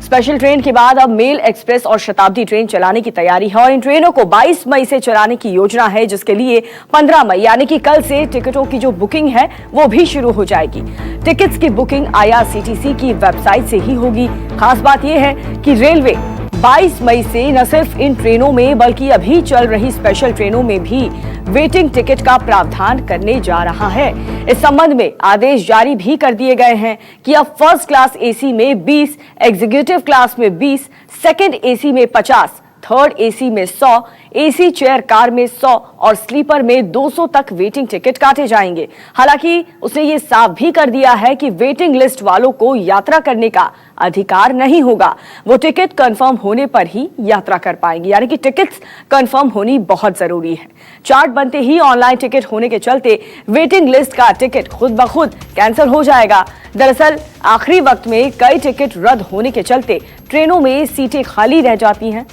Special train के बाद अब मेल एक्सप्रेस और शताब्दी ट्रेन चलाने की तैयारी है और इन ट्रेनों को 22 मई से चलाने की योजना है, जिसके लिए 15 मई यानी कि कल से टिकटों की जो बुकिंग है वो भी शुरू हो जाएगी। टिकट्स की बुकिंग आईआरसीटीसी की वेबसाइट से ही होगी। खास बात यह है कि रेलवे 22 मई से न सिर्फ इन ट्रेनों में बल्कि अभी चल रही स्पेशल ट्रेनों में भी वेटिंग टिकट का प्रावधान करने जा रहा है। इस संबंध में आदेश जारी भी कर दिए गए हैं कि अब फर्स्ट क्लास एसी में 20, एग्जीक्यूटिव क्लास में 20, सेकंड एसी में 50, थर्ड एसी में 100, एसी चेयर कार में 100 और स्लीपर में 200 तक वेटिंग टिकट काटे जाएंगे। हालांकि उसने ये साफ भी कर दिया है कि वेटिंग लिस्ट वालों को यात्रा करने का अधिकार नहीं होगा। वो टिकट कंफर्म होने पर ही यात्रा कर पाएंगे, यानी कि टिकट्स कंफर्म होनी बहुत जरूरी है। चार्ट बनते ही ऑनलाइन टिकट होने के चलते वेटिंग लिस्ट का टिकट खुद ब खुद कैंसिल हो जाएगा। दरअसल आखिरी वक्त में कई टिकट रद्द होने के चलते ट्रेनों में सीटें खाली रह जाती हैं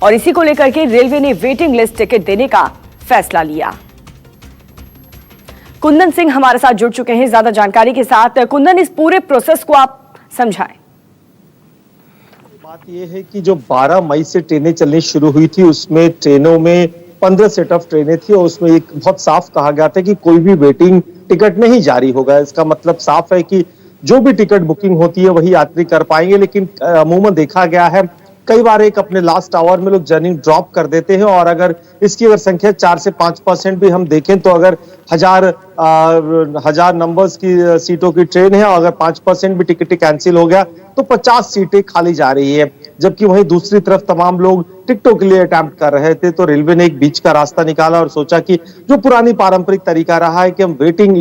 और इसी को लेकर के रेलवे ने वेटिंग लिस्ट टिकट देने का फैसला लिया। कुंदन सिंह हमारे साथ जुड़ चुके हैं ज्यादा जानकारी के साथ। कुंदन, इस पूरे प्रोसेस को आप समझाएं। बात यह है कि जो 12 मई से ट्रेनें चलनी शुरू हुई थी उसमें ट्रेनों में 15 सेट ऑफ ट्रेनें थी और उसमें एक बहुत साफ कहा गया था कि कोई भी वेटिंग टिकट नहीं जारी होगा। इसका मतलब साफ है कि जो भी टिकट बुकिंग होती है वही यात्री कर पाएंगे। लेकिन अमूमन देखा गया है कई बार एक अपने लास्ट आवर में लोग जर्नी ड्रॉप कर देते हैं और अगर इसकी संख्या 4 से 5% भी हम देखें तो अगर हजार नंबर्स की सीटों की ट्रेन है और अगर 5% भी टिकट कैंसिल हो गया तो 50 सीटें खाली जा रही है। जबकि वहीं दूसरी तरफ तमाम लोग टिकटों के लिए अटेम्प्ट कर रहे थे, तो रेलवे ने एक बीच का रास्ता निकाला और सोचा कि जो पुरानी पारंपरिक तरीका रहा है कि हम वेटिंग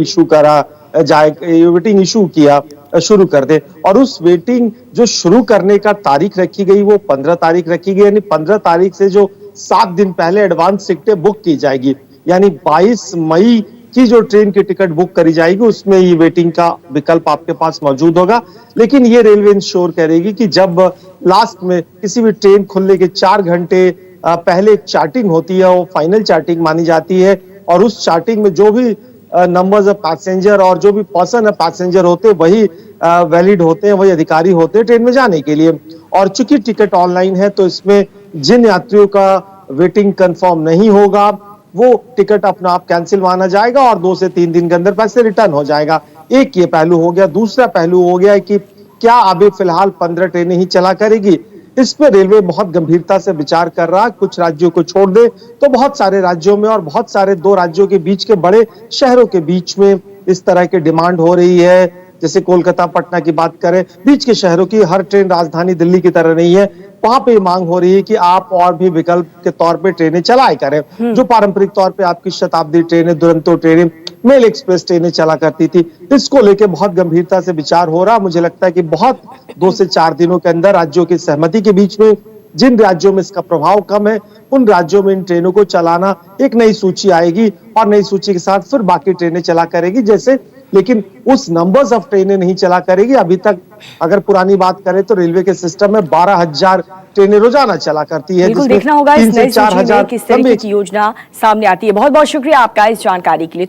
इशू किया शुरू कर दे और उस वेटिंग जो शुरू करने का तारीख रखी गई वो 15 तारीख रखी गई, यानी 15 तारीख से जो 7 दिन पहले एडवांस टिकटें बुक की जाएगी, यानी 22 मई की जो ट्रेन की टिकट बुक करी जाएगी उसमें ये वेटिंग का विकल्प आपके पास मौजूद होगा। लेकिन ये रेलवे इंश्योर करेगी कि जब लास्ट में किसी भी ट्रेन खुलने के 4 घंटे पहले एक चार्टिंग होती है वो फाइनल चार्टिंग मानी जाती है और उस चार्टिंग में जो भी नंबर्स ऑफ पैसेंजर और जो भी पर्सन पैसेंजर होते हैं वही वैलिड होते हैं, वही अधिकारी होते हैं ट्रेन में जाने के लिए। और चूंकि टिकट ऑनलाइन है तो इसमें जिन यात्रियों का वेटिंग कंफर्म नहीं होगा वो टिकट अपना आप कैंसिल माना जाएगा और 2 से 3 दिन के अंदर पैसे रिटर्न हो जाएगा। एक ये पहलू हो गया। दूसरा पहलू हो गया कि क्या अभी फिलहाल 15 ट्रेनें ही चला करेगी, इस पे रेलवे बहुत गंभीरता से विचार कर रहा है। कुछ राज्यों को छोड़ दे तो बहुत सारे राज्यों में और बहुत सारे 2 राज्यों के बीच के बड़े शहरों के बीच में इस तरह की डिमांड हो रही है। जैसे कोलकाता पटना की बात करें, बीच के शहरों की हर ट्रेन राजधानी दिल्ली की तरह नहीं है, वहां पे मांग हो रही है कि आप और भी विकल्प के तौर पे ट्रेनें चलाए करें। जो पारंपरिक तौर पे आपकी शताब्दी ट्रेनें, दुरंतो ट्रेनें, मेल एक्सप्रेस ट्रेनें चला करती थी, इसको लेके बहुत गंभीरता से विचार हो रहा। मुझे लगता है कि बहुत 2 से 4 दिनों के अंदर राज्यों की सहमति के बीच में जिन राज्यों में इसका प्रभाव कम है उन राज्यों में इन ट्रेनों को चलाना, एक नई सूची आएगी और नई सूची के साथ फिर बाकी ट्रेनें चला करेगी जैसे, लेकिन उस नंबर्स ऑफ ट्रेनें नहीं चला करेगी। अभी तक अगर पुरानी बात करें तो रेलवे के सिस्टम में 12,000 ट्रेनें रोजाना चला करती है। बिल्कुल देखना होगा इस नई सूची में किस तरीके की योजना सामने आती है। बहुत बहुत शुक्रिया आपका इस जानकारी के लिए।